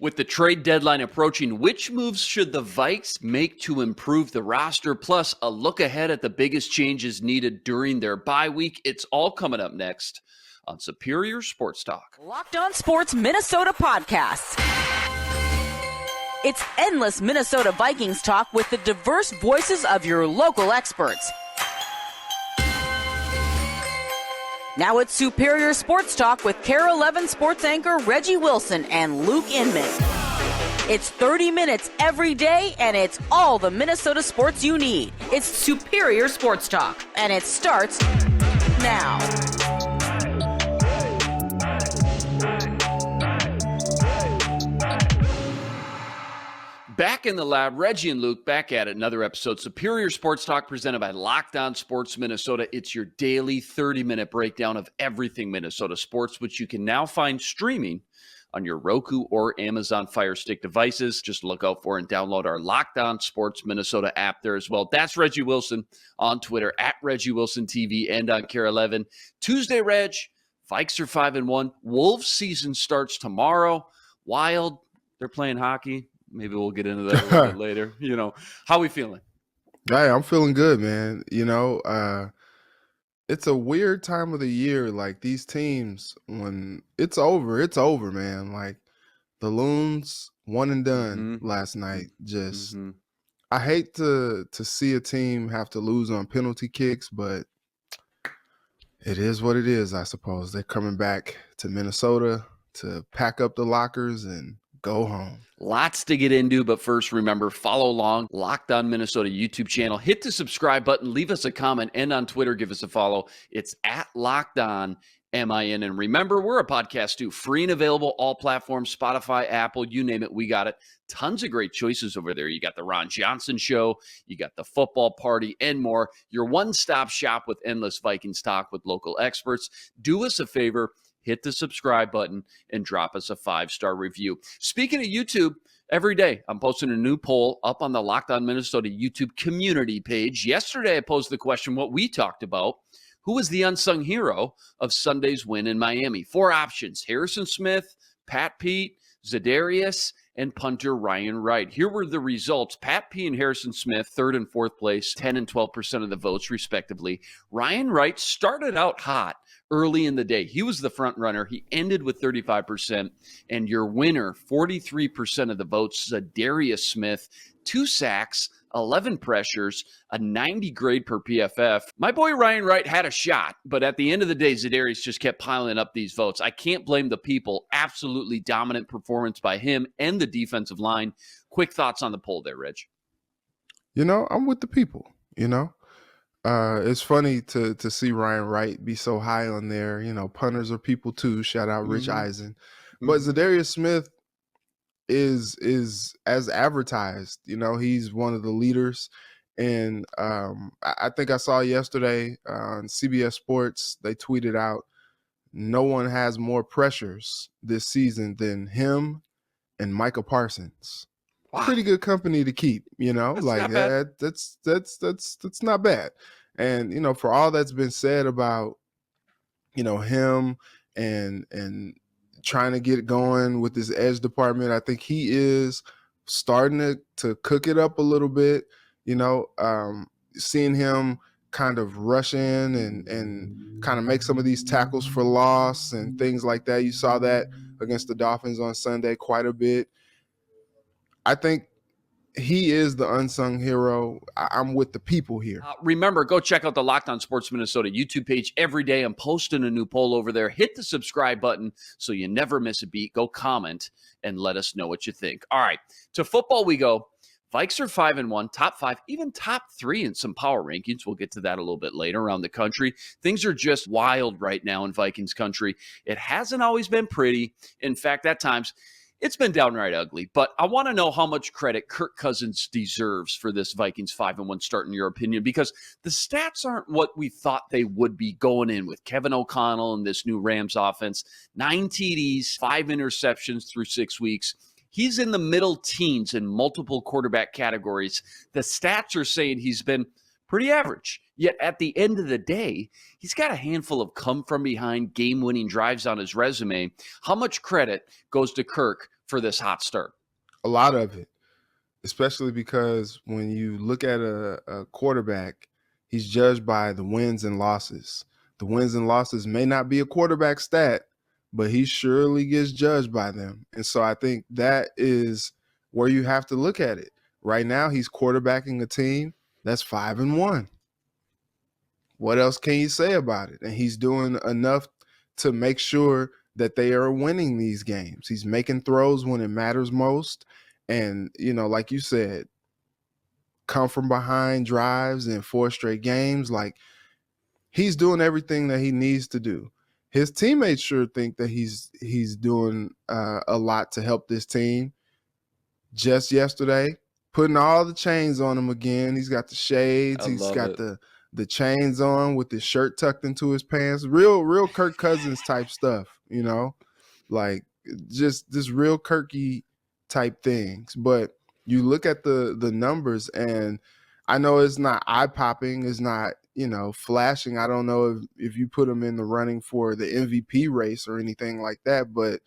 With the trade deadline approaching, which moves should the Vikes make to improve the roster? Plus, a look ahead at the biggest changes needed during their bye week. It's all coming up next on Superior Sports Talk. Locked On Sports Minnesota Podcasts. It's endless Minnesota Vikings talk with the diverse voices of your local experts. Now it's Superior Sports Talk with KARE 11 sports anchor Reggie Wilson and Luke Inman. It's 30 minutes every day, and it's all the Minnesota sports you need. It's Superior Sports Talk, and it starts now. Back in the lab, Reggie and Luke back at it. Another episode, Superior Sports Talk, presented by Locked On Sports Minnesota. It's your daily 30-minute breakdown of everything Minnesota sports, which you can now find streaming on your Roku or Amazon Fire Stick devices. Just look out for and download our Locked On Sports Minnesota app there as well. That's Reggie Wilson on Twitter, at Reggie Wilson TV, and on KARE 11. Tuesday, Reg, Vikes are 5-1. Wolves season starts tomorrow. Wild, they're playing hockey. Maybe we'll get into that a little bit later. How are we feeling? Hey, I'm feeling good, man. It's a weird time of the year. Like, these teams, when it's over, man. Like, the Loons, one and done last night. Just, I hate to see a team have to lose on penalty kicks, but it is what it is, I suppose. They're coming back to Minnesota to pack up the lockers and go home. Lots to get into, but first, remember, follow along, Locked On Minnesota YouTube channel. Hit the subscribe button, leave us a comment, and on Twitter, give us a follow. It's at Locked On MIN. And remember, we're a podcast too, free and available, all platforms, Spotify, Apple, you name it, we got it. Tons of great choices over there. You got the Ron Johnson Show, you got the Football Party, and more. Your one-stop shop with endless Vikings talk with local experts. Do us a favor, hit the subscribe button and drop us a 5-star review. Speaking of YouTube, every day I'm posting a new poll up on the Locked On Minnesota YouTube community page. Yesterday I posed the question, what we talked about, who was the unsung hero of Sunday's win in Miami? 4 options: Harrison Smith, Pat Pete, Za'Darius, and punter Ryan Wright. Here were the results. Pat Pete and Harrison Smith, 3rd and 4th place, 10 and 12% of the votes, respectively. Ryan Wright started out hot early in the day. He was the front runner. He ended with 35%. And your winner, 43% of the votes, Za'Darius Smith, 2 sacks, 11 pressures, a 90 grade per PFF. My boy Ryan Wright had a shot, but at the end of the day, Za'Darius just kept piling up these votes. I can't blame the people. Absolutely dominant performance by him and the defensive line. Quick thoughts on the poll there, Reg. I'm with the people, It's funny to see Ryan Wright be so high on there. Punters are people too. Shout out Rich Eisen. But Za'Darius Smith is as advertised. He's one of the leaders. And I think I saw yesterday on CBS Sports, they tweeted out, no one has more pressures this season than him and Micah Parsons. Wow. Pretty good company to keep, that's not bad. And, for all that's been said about, him and trying to get it going with this edge department, I think he is starting to cook it up a little bit, seeing him kind of rush in and kind of make some of these tackles for loss and things like that. You saw that against the Dolphins on Sunday quite a bit. I think he is the unsung hero. I'm with the people here. Remember, go check out the Locked On Sports Minnesota YouTube page every day. I'm posting a new poll over there. Hit the subscribe button so you never miss a beat. Go comment and let us know what you think. All right, to football we go. Vikes are 5-1, top 5, even top 3 in some power rankings. We'll get to that a little bit later around the country. Things are just wild right now in Vikings country. It hasn't always been pretty. In fact, at times, it's been downright ugly, but I want to know how much credit Kirk Cousins deserves for this Vikings 5-1 start, in your opinion, because the stats aren't what we thought they would be going in with Kevin O'Connell and this new Rams offense. 9 TDs, 5 interceptions through 6 weeks. He's in the middle teens in multiple quarterback categories. The stats are saying he's been pretty average. Yet at the end of the day, he's got a handful of come-from-behind game-winning drives on his resume. How much credit goes to Kirk for this hot start? A lot of it, especially because when you look at a quarterback, he's judged by the wins and losses. The wins and losses may not be a quarterback stat, but he surely gets judged by them. And so I think that is where you have to look at it. Right now, he's quarterbacking a team that's 5-1. What else can you say about it? And he's doing enough to make sure that they are winning these games. He's making throws when it matters most. And, like you said, come from behind drives in 4 straight games. Like, he's doing everything that he needs to do. His teammates sure think that he's doing a lot to help this team. Just yesterday, putting all the chains on him again. He's got the shades. He's got the chains on with his shirt tucked into his pants. Real Kirk Cousins type stuff, like just this real Kirky type things. But you look at the numbers, and I know it's not eye-popping, it's not, flashing. I don't know if you put him in the running for the MVP race or anything like that, but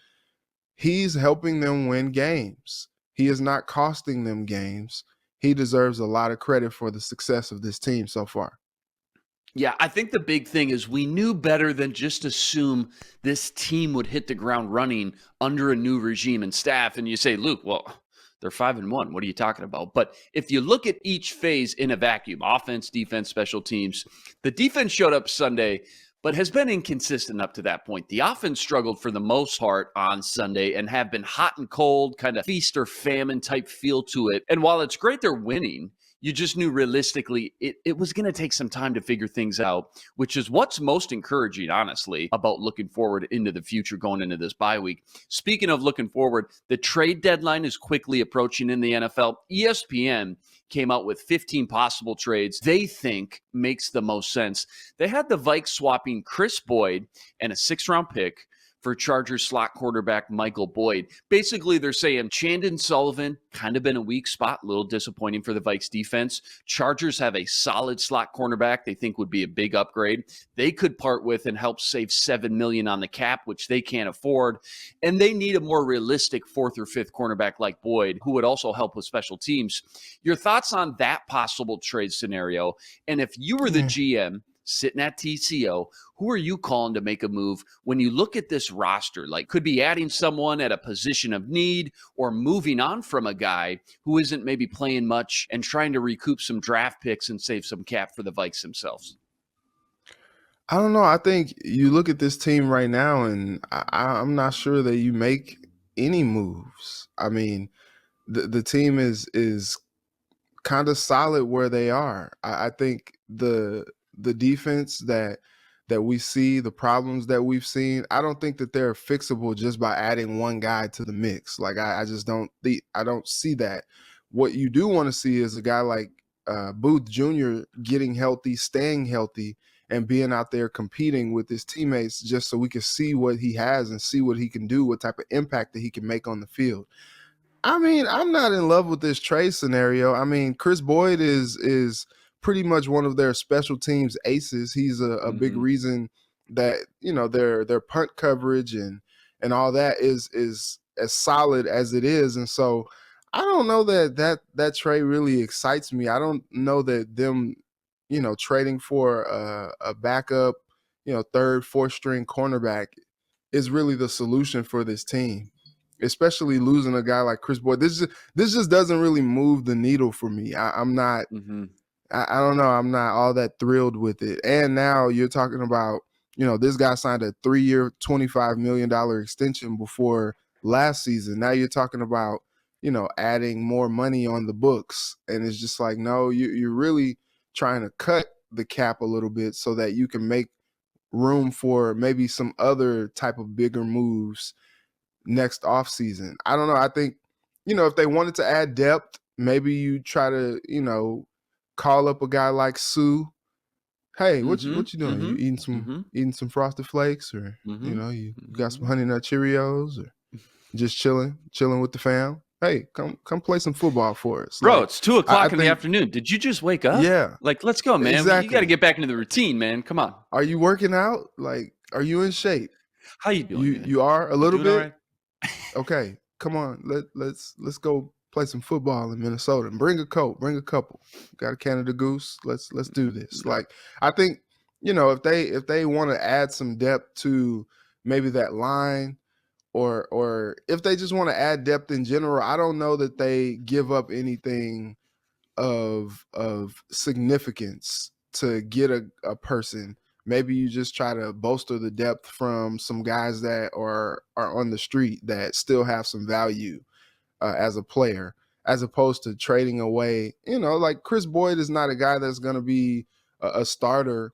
he's helping them win games. He is not costing them games. He deserves a lot of credit for the success of this team so far. Yeah, I think the big thing is we knew better than just assume this team would hit the ground running under a new regime and staff. And you say, Luke, well, they're 5-1. What are you talking about? But if you look at each phase in a vacuum, offense, defense, special teams, the defense showed up Sunday, but has been inconsistent up to that point. The offense struggled for the most part on Sunday and have been hot and cold, kind of feast or famine type feel to it. And while it's great they're winning, you just knew realistically it was going to take some time to figure things out, which is what's most encouraging, honestly, about looking forward into the future going into this bye week. Speaking of looking forward, the trade deadline is quickly approaching in the NFL. ESPN came out with 15 possible trades they think makes the most sense. They had the Vikes swapping Chris Boyd and a 6th-round pick for Chargers slot quarterback Michael Boyd. Basically, they're saying Chandon Sullivan kind of been a weak spot, a little disappointing for the Vikes defense. Chargers have a solid slot cornerback they think would be a big upgrade. They could part with and help save $7 million on the cap, which they can't afford. And they need a more realistic 4th or 5th cornerback like Boyd, who would also help with special teams. Your thoughts on that possible trade scenario? And if you were the GM sitting at TCO, who are you calling to make a move when you look at this roster? Like, could be adding someone at a position of need or moving on from a guy who isn't maybe playing much and trying to recoup some draft picks and save some cap for the Vikes themselves. I don't know. I think you look at this team right now, and I'm not sure that you make any moves. I mean, the team is kind of solid where they are. I think the defense that we see, the problems that we've seen, I don't think that they're fixable just by adding one guy to the mix. Like, I just don't see that. What you do want to see is a guy like Booth Jr. getting healthy, staying healthy, and being out there competing with his teammates, just so we can see what he has and see what he can do, what type of impact that he can make on the field. I mean, I'm not in love with this trade scenario. I mean, Chris Boyd is pretty much one of their special teams aces. He's a big reason that, their punt coverage and all that is as solid as it is. And so I don't know that trade really excites me. I don't know that them, trading for a backup, 3rd, 4th string cornerback is really the solution for this team, especially losing a guy like Chris Boyd. This just doesn't really move the needle for me. I'm not I don't know. I'm not all that thrilled with it. And now you're talking about, this guy signed a 3-year, $25 million extension before last season. Now you're talking about, adding more money on the books. And it's just like, no, you're really trying to cut the cap a little bit so that you can make room for maybe some other type of bigger moves next offseason. I don't know. I think, if they wanted to add depth, maybe you try to, call up a guy like Sue. Hey, what you doing? You eating some Frosted Flakes, or you got some Honey Nut Cheerios, or just chilling with the fam? Hey, come play some football for us, bro. It's 2:00 in the afternoon. Did you just wake up? Yeah, like, let's go, man. Exactly. You got to get back into the routine, man. Come on. Are you working out? Like, are you in shape? How you doing? You are a little bit. Right? Okay. come on, let's go play some football in Minnesota and bring a coat, bring a couple. Got a Canada Goose. Let's do this. Yeah. Like, I think, if they want to add some depth to maybe that line, or if they just want to add depth in general, I don't know that they give up anything of significance to get a person. Maybe you just try to bolster the depth from some guys that are on the street that still have some value as a player, as opposed to trading away. Like Chris Boyd is not a guy that's going to be a starter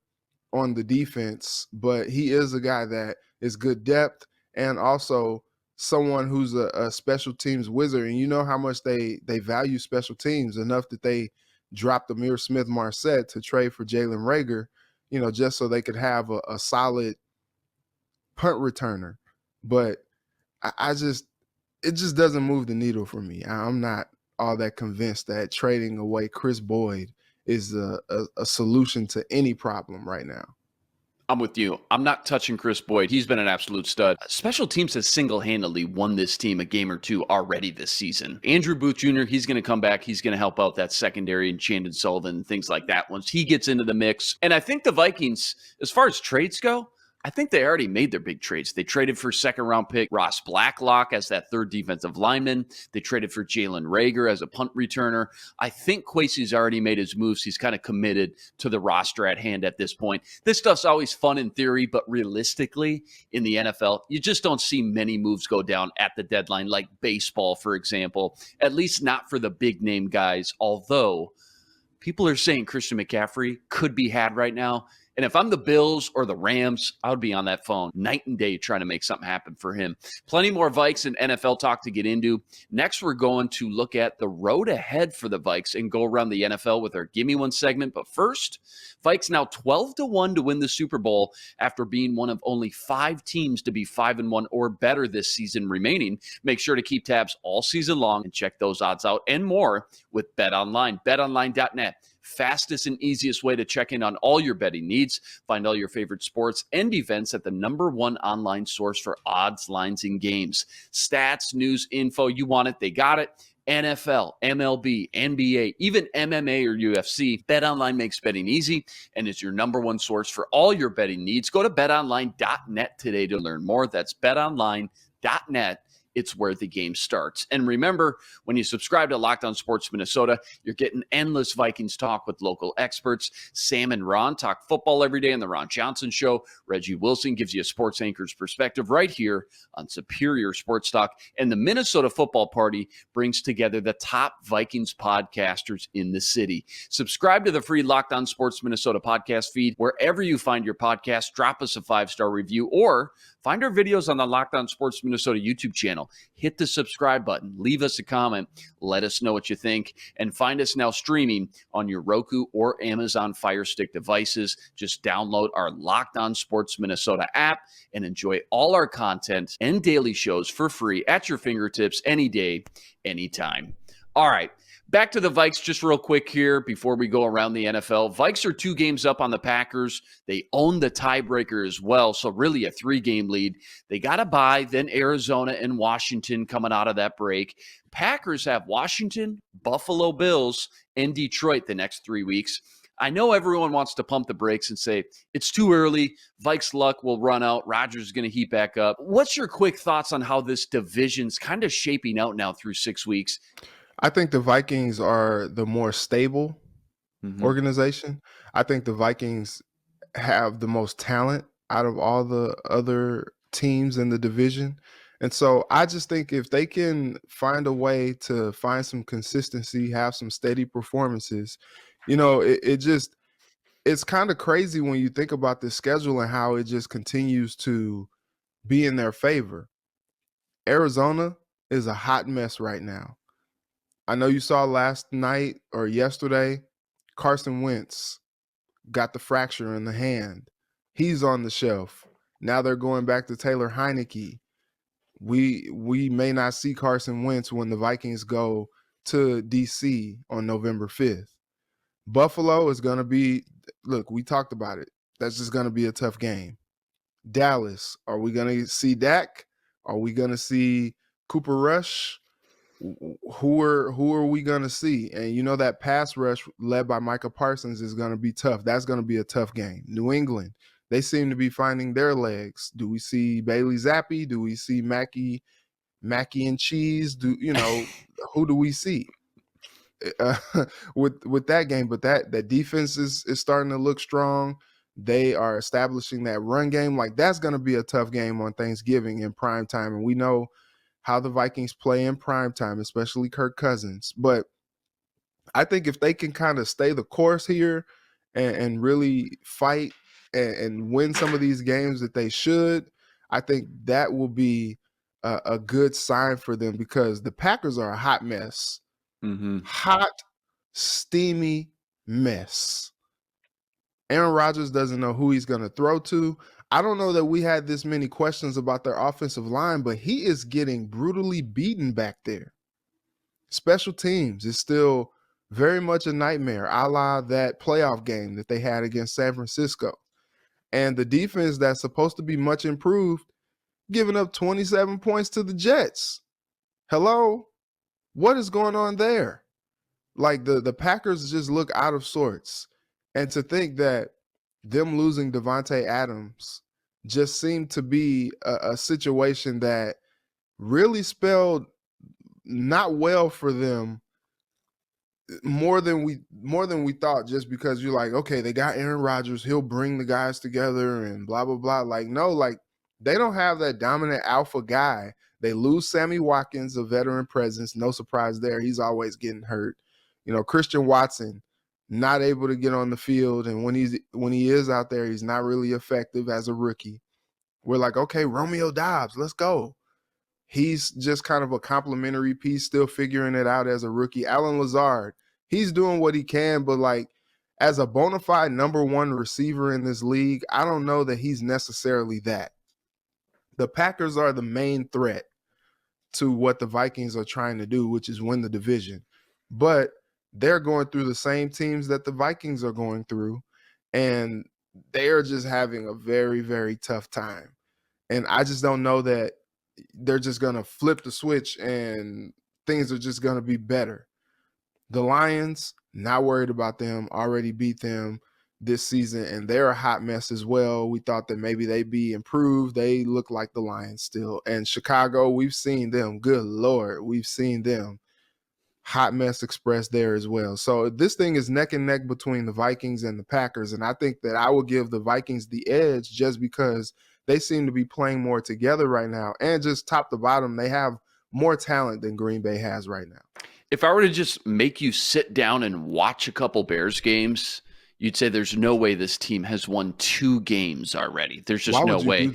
on the defense, but he is a guy that is good depth and also someone who's a special teams wizard. And you know how much they value special teams enough that they dropped Amir Smith-Marset to trade for Jalen Reagor, just so they could have a solid punt returner. But I just, it just doesn't move the needle for me. I'm not all that convinced that trading away Chris Boyd is a solution to any problem right now. I'm with you. I'm not touching Chris Boyd. He's been an absolute stud. Special teams has single-handedly won this team a game or two already this season. Andrew Booth Jr., he's going to come back. He's going to help out that secondary and Chandon Sullivan, things like that once he gets into the mix. And I think the Vikings, as far as trades go, I think they already made their big trades. They traded for second-round pick Ross Blacklock as that third defensive lineman. They traded for Jalen Reagor as a punt returner. I think Kwesi's already made his moves. He's kind of committed to the roster at hand at this point. This stuff's always fun in theory, but realistically, in the NFL, you just don't see many moves go down at the deadline, like baseball, for example, at least not for the big-name guys, although people are saying Christian McCaffrey could be had right now. And if I'm the Bills or the Rams, I would be on that phone night and day trying to make something happen for him. Plenty more Vikes and NFL talk to get into. Next, we're going to look at the road ahead for the Vikes and go around the NFL with our Gimme One segment. But first, Vikes now 12-1 to win the Super Bowl after being one of only 5 teams to be 5-1 or better this season remaining. Make sure to keep tabs all season long and check those odds out and more with BetOnline. BetOnline.net. Fastest and easiest way to check in on all your betting needs. Find all your favorite sports and events at the #1 online source for odds, lines, and games. Stats, news, info, you want it, they got it. NFL, MLB, NBA, even MMA or UFC, BetOnline makes betting easy and is your #1 source for all your betting needs. Go to betonline.net today to learn more. That's betonline.net. It's where the game starts. And remember, when you subscribe to Locked On Sports Minnesota, you're getting endless Vikings talk with local experts. Sam and Ron talk football every day on the Ron Johnson Show. Reggie Wilson gives you a sports anchor's perspective right here on Superior Sports Talk. And the Minnesota Football Party brings together the top Vikings podcasters in the city. Subscribe to the free Locked On Sports Minnesota podcast feed wherever you find your podcast. Drop us a 5-star review or find our videos on the Locked On Sports Minnesota YouTube channel. Hit the subscribe button. Leave us a comment. Let us know what you think. And find us now streaming on your Roku or Amazon Fire Stick devices. Just download our Locked On Sports Minnesota app and enjoy all our content and daily shows for free at your fingertips any day, anytime. All right. Back to the Vikes just real quick here before we go around the NFL. Vikes are 2 games up on the Packers. They own the tiebreaker as well, so really a 3-game lead. They got a bye, then Arizona and Washington coming out of that break. Packers have Washington, Buffalo Bills, and Detroit the next 3 weeks. I know everyone wants to pump the brakes and say, it's too early, Vikes' luck will run out, Rodgers is going to heat back up. What's your quick thoughts on how this division's kind of shaping out now through 6 weeks? I think the Vikings are the more stable organization. I think the Vikings have the most talent out of all the other teams in the division. And so I just think if they can find a way to find some consistency, have some steady performances, it's kind of crazy when you think about this schedule and how it just continues to be in their favor. Arizona is a hot mess right now. I know you saw last night or yesterday, Carson Wentz got the fracture in the hand. He's on the shelf. Now they're going back to Taylor Heineke. We may not see Carson Wentz when the Vikings go to D.C. on November 5th. Buffalo is going to be, look, we talked about it. That's just going to be a tough game. Dallas, are we going to see Dak? Are we going to see Cooper Rush, who are we going to see? And that pass rush led by Micah Parsons is going to be tough. That's going to be a tough game. New England, they seem to be finding their legs. Do we see Bailey Zappi? Do we see Mackey and Cheese? Who do we see with that game? But that defense is starting to look strong. They are establishing that run game. Like, that's going to be a tough game on Thanksgiving in prime time. And we know how the Vikings play in prime time, especially Kirk Cousins. But I think if they can kind of stay the course here and really fight and win some of these games that they should, I think that will be a good sign for them, because the Packers are a hot mess. Mm-hmm. Hot, steamy mess. Aaron Rodgers doesn't know who he's going to throw to. I don't know that we had this many questions about their offensive line, but he is getting brutally beaten back there. Special teams is still very much a nightmare, a la that playoff game that they had against San Francisco. And the defense that's supposed to be much improved, giving up 27 points to the Jets. Hello? What is going on there? Like, the Packers just look out of sorts. And to think that them losing Devontae Adams just seemed to be a situation that really spelled not well for them, more than we thought, just because you're like, okay, they got Aaron Rodgers, he'll bring the guys together and blah, blah, blah. Like, no, like, they don't have that dominant alpha guy. They lose Sammy Watkins, a veteran presence. No surprise there. He's always getting hurt. Christian Watson, not able to get on the field, and when he is out there, he's not really effective as a rookie. We're like, okay, Romeo Doubs, let's go. He's just kind of a complimentary piece, still figuring it out as a rookie. Alan Lazard, he's doing what he can, but like, as a bona fide number one receiver in this league, I don't know that he's necessarily that. The Packers are the main threat to what the Vikings are trying to do, which is win the division. But they're going through the same teams that the Vikings are going through, and they're just having a very, very tough time. And I just don't know that they're just going to flip the switch and things are just going to be better. The Lions, not worried about them, already beat them this season, and they're a hot mess as well. We thought that maybe they'd be improved. They look like the Lions still. And Chicago, we've seen them. Good Lord, we've seen them. Hot mess express there as well. So this thing is neck and neck between the Vikings and the Packers, and I think that I will give the Vikings the edge just because they seem to be playing more together right now, and just top to bottom, they have more talent than Green Bay has right now. If I were to just make you sit down and watch a couple Bears games, you'd say there's no way this team has won 2 games already. There's just no way.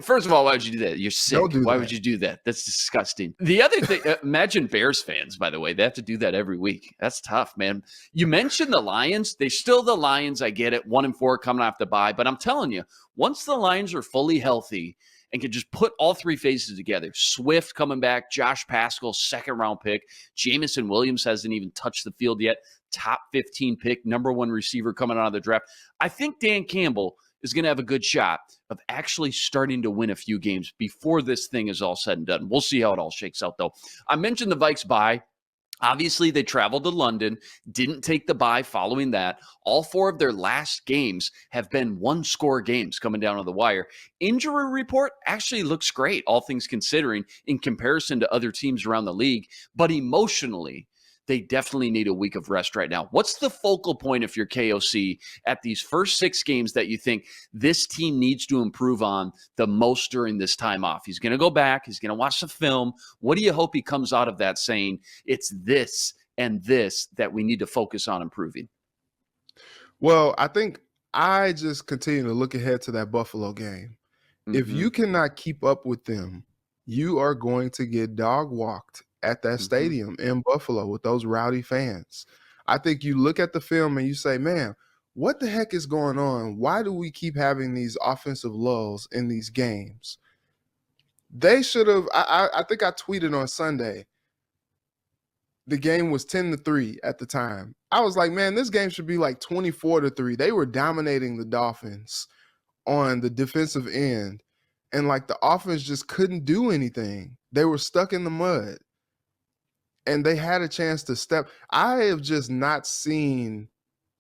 First of all, why would you do that? You're sick. Why would you do that? That's disgusting. The other thing, imagine Bears fans, by the way, they have to do that every week. That's tough, man. You mentioned the Lions. They're still the Lions. I get it. 1-4 coming off the bye. But I'm telling you, once the Lions are fully healthy and can just put all 3 phases together, Swift coming back, Josh Pascal, 2nd-round pick, Jamison Williams hasn't even touched the field yet, top 15 pick, number 1 receiver coming out of the draft. I think Dan Campbell is going to have a good shot of actually starting to win a few games before this thing is all said and done. We'll see how it all shakes out, though. I mentioned the Vikes bye. Obviously, they traveled to London, didn't take the bye following that. All 4 of their last games have been 1-score games coming down to the wire. Injury report actually looks great, all things considering, in comparison to other teams around the league. But emotionally, they definitely need a week of rest right now. What's the focal point if you're KOC at these first 6 games that you think this team needs to improve on the most during this time off? He's going to go back. He's going to watch the film. What do you hope he comes out of that saying, it's this and this that we need to focus on improving? Well, I think I just continue to look ahead to that Buffalo game. Mm-hmm. If you cannot keep up with them, you are going to get dog walked at that stadium in Buffalo with those rowdy fans. I think you look at the film and you say, man, what the heck is going on? Why do we keep having these offensive lulls in these games? They should have, I think I tweeted on Sunday, the game was 10-3 at the time. I was like, man, this game should be like 24-3. They were dominating the Dolphins on the defensive end, and like the offense just couldn't do anything. They were stuck in the mud, and they had a chance to step. I have just not seen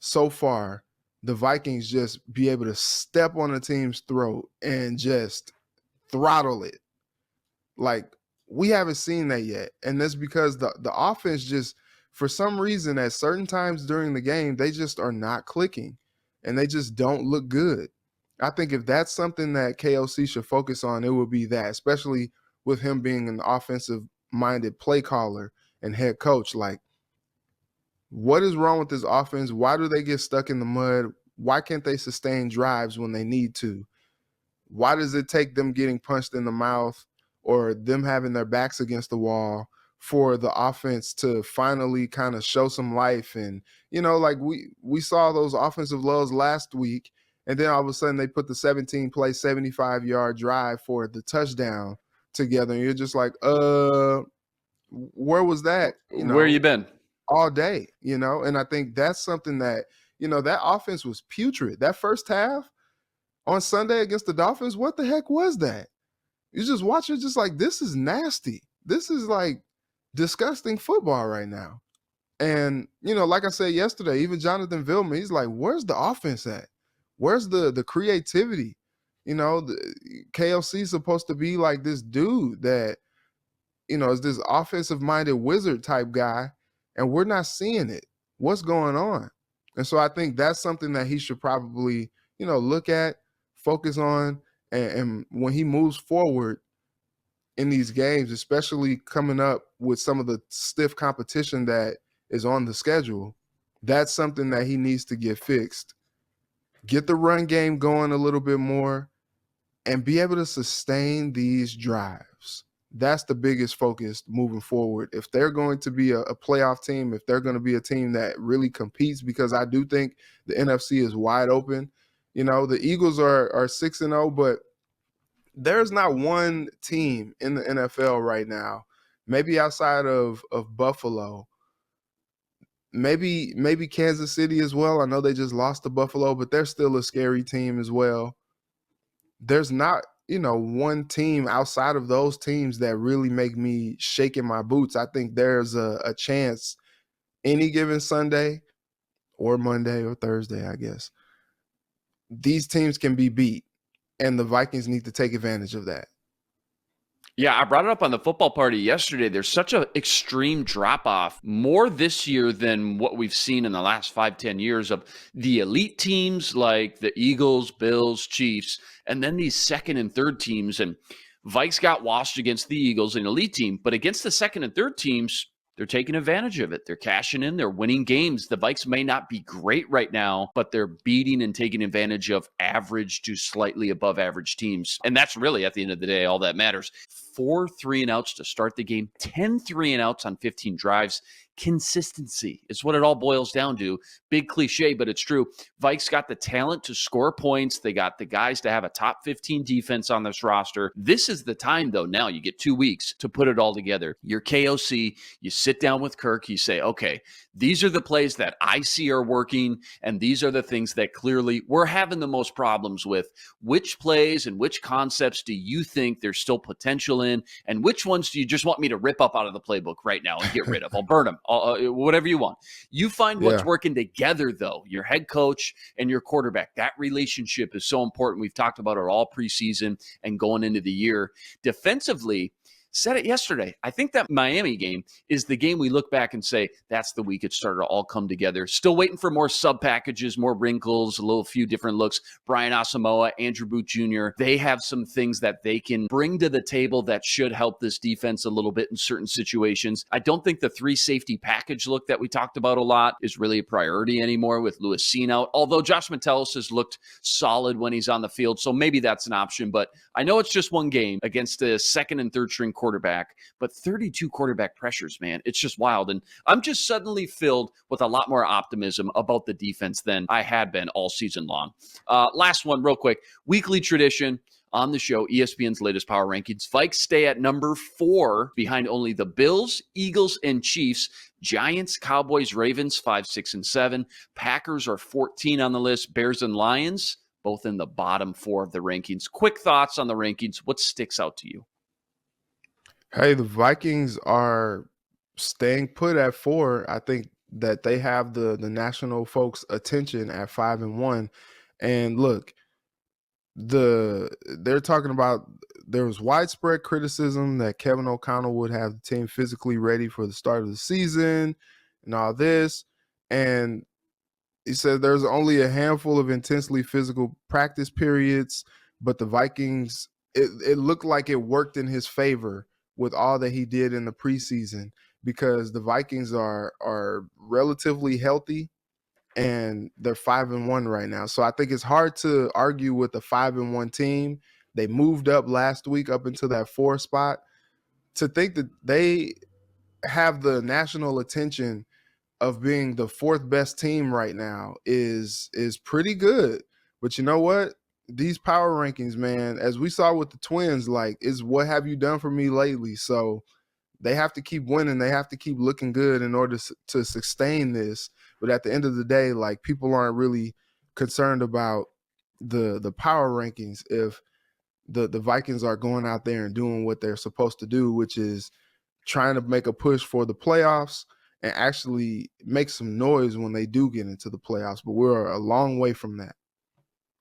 so far the Vikings just be able to step on a team's throat and just throttle it. Like, we haven't seen that yet. And that's because the offense just, for some reason, at certain times during the game, they just are not clicking and they just don't look good. I think if that's something that KOC should focus on, it would be that, especially with him being an offensive-minded play caller and head coach. Like, what is wrong with this offense? Why do they get stuck in the mud? Why can't they sustain drives when they need to? Why does it take them getting punched in the mouth or them having their backs against the wall for the offense to finally kind of show some life? And, like we saw those offensive lows last week, and then all of a sudden they put the 17-play, 75-yard drive for the touchdown together. And you're just like, where was that? Where you been? All day, And I think that's something that, that offense was putrid. That first half on Sunday against the Dolphins, what the heck was that? You just watch it just like, this is nasty. This is like disgusting football right now. And, like I said yesterday, even Jonathan Vilma, he's like, where's the offense at? Where's the creativity? The KLC is supposed to be like this dude that, is this offensive-minded wizard type guy, and we're not seeing it. What's going on? And so I think that's something that he should probably, look at, focus on, and when he moves forward in these games, especially coming up with some of the stiff competition that is on the schedule, that's something that he needs to get fixed. Get the run game going a little bit more and be able to sustain these drives. That's the biggest focus moving forward. If they're going to be a playoff team, if they're going to be a team that really competes, because I do think the NFC is wide open. The Eagles are 6-0, but there's not one team in the NFL right now, maybe outside of Buffalo, maybe Kansas City as well. I know they just lost to Buffalo, but they're still a scary team as well. There's not, one team outside of those teams that really make me shake in my boots. I think there's a chance any given Sunday or Monday or Thursday, I guess, these teams can be beat, and the Vikings need to take advantage of that. Yeah, I brought it up on the football party yesterday. There's such an extreme drop-off, more this year than what we've seen in the last 5-10 years, of the elite teams like the Eagles, Bills, Chiefs, and then these second and third teams. And Vikes got washed against the Eagles, an elite team, but against the second and third teams, they're taking advantage of it. They're cashing in. They're winning games. The Vikes may not be great right now, but they're beating and taking advantage of average to slightly above average teams. And that's really, at the end of the day, all that matters. 4 3-and-outs to start the game, 10 3-and-outs on 15 drives. Consistency is what it all boils down to. Big cliche, but it's true. Vikes got the talent to score points. They got the guys to have a top 15 defense on this roster. This is the time, though. Now you get 2 weeks to put it all together. Your KOC, you sit down with Kirk, you say, okay, these are the plays that I see are working, and these are the things that clearly we're having the most problems with. Which plays and which concepts do you think there's still potential in, and which ones do you just want me to rip up out of the playbook right now and get rid of? I'll burn them. Whatever you want. You find what's working together, though. Your head coach and your quarterback. That relationship is so important. We've talked about it all preseason and going into the year. Defensively, said it yesterday, I think that Miami game is the game we look back and say, that's the week it started to all come together. Still waiting for more sub packages, more wrinkles, a few different looks. Brian Asamoah, Andrew Booth Jr., they have some things that they can bring to the table that should help this defense a little bit in certain situations. I don't think the 3 safety package look that we talked about a lot is really a priority anymore with Lewis Cine out, although Josh Metellus has looked solid when he's on the field, so maybe that's an option. But I know it's just one game against a second and third string quarterback, but 32 quarterback pressures, man. It's just wild. And I'm just suddenly filled with a lot more optimism about the defense than I had been all season long. Last one real quick. Weekly tradition on the show, ESPN's latest power rankings. Vikes stay at number 4 behind only the Bills, Eagles, and Chiefs. Giants, Cowboys, Ravens, 5, 6, and 7. Packers are 14 on the list. Bears and Lions, both in the bottom 4 of the rankings. Quick thoughts on the rankings. What sticks out to you? Hey, the Vikings are staying put at 4. I think that they have the national folks' attention at 5-1. And look, they're talking about there was widespread criticism that Kevin O'Connell would have the team physically ready for the start of the season and all this. And he said there's only a handful of intensely physical practice periods, but the Vikings, it looked like it worked in his favor with all that he did in the preseason because the Vikings are relatively healthy and they're 5-1 right now. So I think it's hard to argue with a 5-1 team. They moved up last week up into that 4 spot. To think that they have the national attention of being the 4th best team right now is pretty good. But you know what? These power rankings, man, as we saw with the Twins, like, is what have you done for me lately? So they have to keep winning. They have to keep looking good in order to sustain this. But at the end of the day, like, people aren't really concerned about the power rankings if the Vikings are going out there and doing what they're supposed to do, which is trying to make a push for the playoffs and actually make some noise when they do get into the playoffs. But we're a long way from that.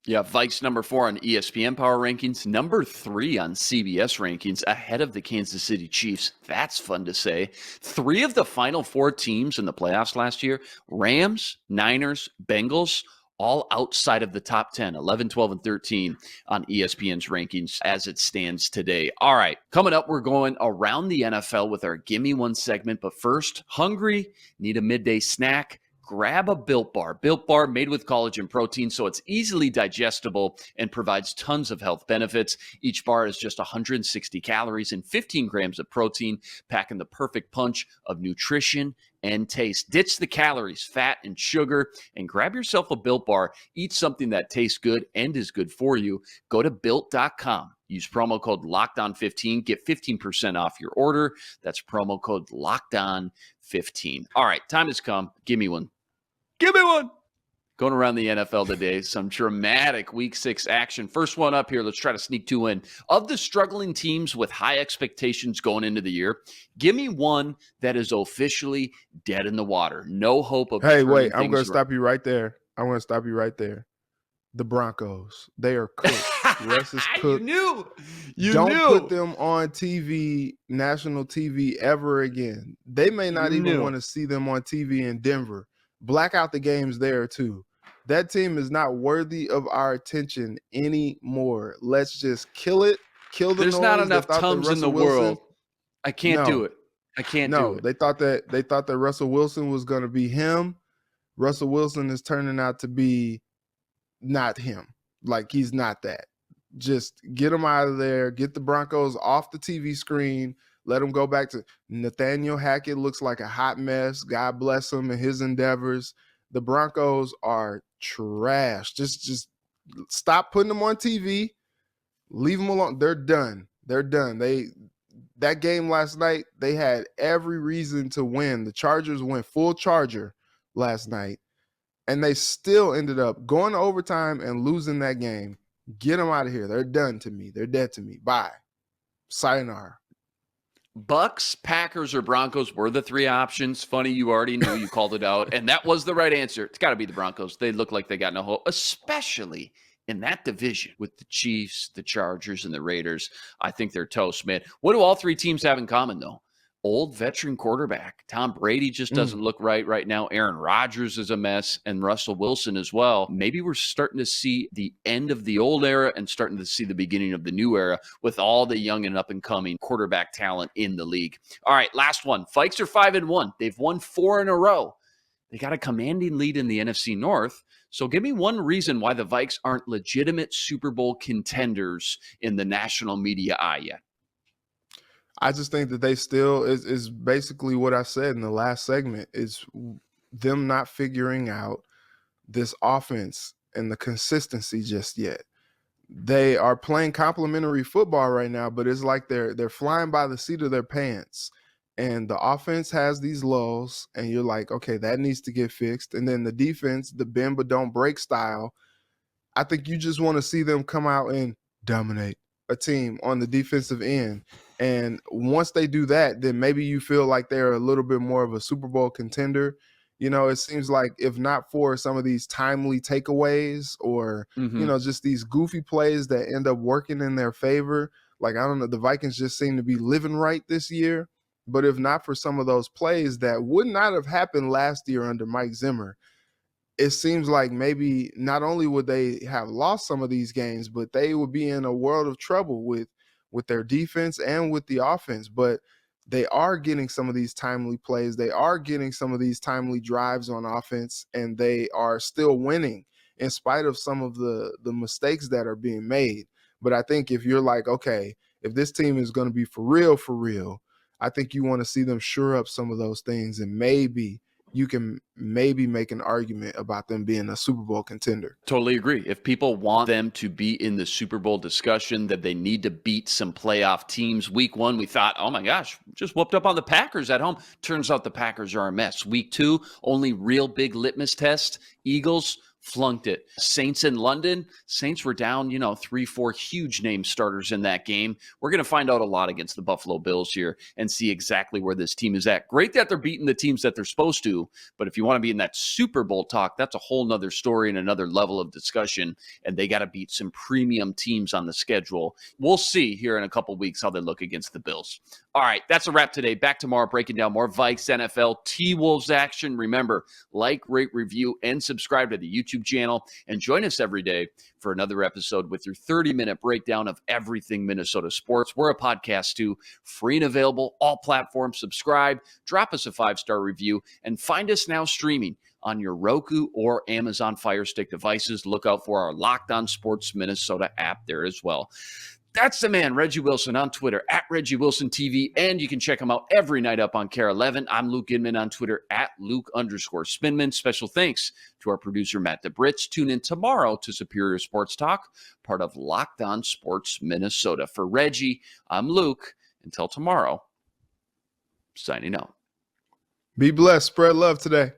Yeah, Vikes number 4 on ESPN Power Rankings, number 3 on CBS Rankings, ahead of the Kansas City Chiefs. That's fun to say. 3 of the final 4 teams in the playoffs last year, Rams, Niners, Bengals, all outside of the top 10, 11, 12, and 13 on ESPN's rankings as it stands today. All right, coming up, we're going around the NFL with our Gimme One segment. But first, hungry, need a midday snack? Grab a Built Bar. Built Bar made with collagen protein, so it's easily digestible and provides tons of health benefits. Each bar is just 160 calories and 15 grams of protein, packing the perfect punch of nutrition and taste. Ditch the calories, fat, and sugar, and grab yourself a Built Bar. Eat something that tastes good and is good for you. Go to Built.com. Use promo code LOCKEDON15. Get 15% off your order. That's promo code LOCKEDON15. All right, time has come. Give me one. Give me one. Going around the NFL today, some dramatic Week 6 action. First one up here, let's try to sneak 2 in. Of the struggling teams with high expectations going into the year, give me one that is officially dead in the water. No hope of Hey, turning wait, I'm things going to stop you right there. I want to stop you right there. The Broncos, they are cooked. Russ is cooked. You Don't knew. put them on TV, national TV, ever again. They may not even want to see them on TV in Denver. Black out the games there too. That team is not worthy of our attention anymore. Let's just kill it. Kill the There's noise. not enough They thought that Tums in the Russell Wilson, world. I can't do it. I can't do it. They thought that Russell Wilson was going to be him. Russell Wilson is turning out to be not him. Like, he's not that. Just get him out of there. Get the Broncos off the TV screen. Let him go back to Nathaniel Hackett. Looks like a hot mess. God bless him and his endeavors. The Broncos are trash. Just stop putting them on TV. Leave them alone. They're done. They're done. That game last night, they had every reason to win. The Chargers went full Charger last night, and they still ended up going to overtime and losing that game. Get them out of here. They're done to me. They're dead to me. Bye. Sayonara. Bucks, Packers, or Broncos were the 3 options. Funny, you already knew. You called it out, and that was the right answer. It's got to be the Broncos. They look like they got no hope, especially in that division with the Chiefs, the Chargers, and the Raiders. I think they're toast, man. What do all 3 teams have in common, though? Old veteran quarterback. Tom Brady just doesn't look right now. Aaron Rodgers is a mess, and Russell Wilson as well. Maybe we're starting to see the end of the old era and starting to see the beginning of the new era with all the young and up-and-coming quarterback talent in the league. All right, last one. Vikes are 5-1. They've won 4 in a row. They got a commanding lead in the NFC North. So give me one reason why the Vikes aren't legitimate Super Bowl contenders in the national media eye yet. I just think that they still is basically what I said in the last segment, is them not figuring out this offense and the consistency just yet. They are playing complimentary football right now, but it's like they're flying by the seat of their pants. And the offense has these lulls, and you're like, okay, that needs to get fixed. And then the defense, the bend but don't break style, I think you just want to see them come out and dominate, a team on the defensive end. And once they do that, then maybe you feel like they're a little bit more of a Super Bowl contender. It seems like if not for some of these timely takeaways or, just these goofy plays that end up working in their favor, like, I don't know, the Vikings just seem to be living right this year. But if not for some of those plays that would not have happened last year under Mike Zimmer, it seems like maybe not only would they have lost some of these games, but they would be in a world of trouble with their defense and with the offense. But they are getting some of these timely plays. They are getting some of these timely drives on offense, and they are still winning in spite of some of the mistakes that are being made. But I think if you're like, okay, if this team is going to be for real, I think you want to see them shore up some of those things, and maybe you can make an argument about them being a Super Bowl contender. Totally agree. If people want them to be in the Super Bowl discussion, that they need to beat some playoff teams. Week 1, we thought, oh my gosh, just whooped up on the Packers at home. Turns out the Packers are a mess. Week 2, only real big litmus test, Eagles flunked it. Saints in London, Saints were down, 3-4 huge name starters in that game. We're going to find out a lot against the Buffalo Bills here and see exactly where this team is at. Great that they're beating the teams that they're supposed to, but if you want to be in that Super Bowl talk, that's a whole nother story and another level of discussion, and they got to beat some premium teams on the schedule. We'll see here in a couple weeks how they look against the Bills. All right, that's a wrap today. Back tomorrow breaking down more Vikes NFL T-Wolves action. Remember, like, rate, review, and subscribe to the YouTube channel. And join us every day for another episode with your 30-minute breakdown of everything Minnesota sports. We're a podcast too, free and available, all platforms. Subscribe, drop us a 5-star review, and find us now streaming on your Roku or Amazon Fire Stick devices. Look out for our Locked On Sports Minnesota app there as well. That's the man, Reggie Wilson, on Twitter, at Reggie Wilson TV, and you can check him out every night up on KARE11. I'm Luke Inman on Twitter, at Luke_Spinman. Special thanks to our producer, Matt DeBritz. Tune in tomorrow to Superior Sports Talk, part of Locked On Sports Minnesota. For Reggie, I'm Luke. Until tomorrow, signing out. Be blessed. Spread love today.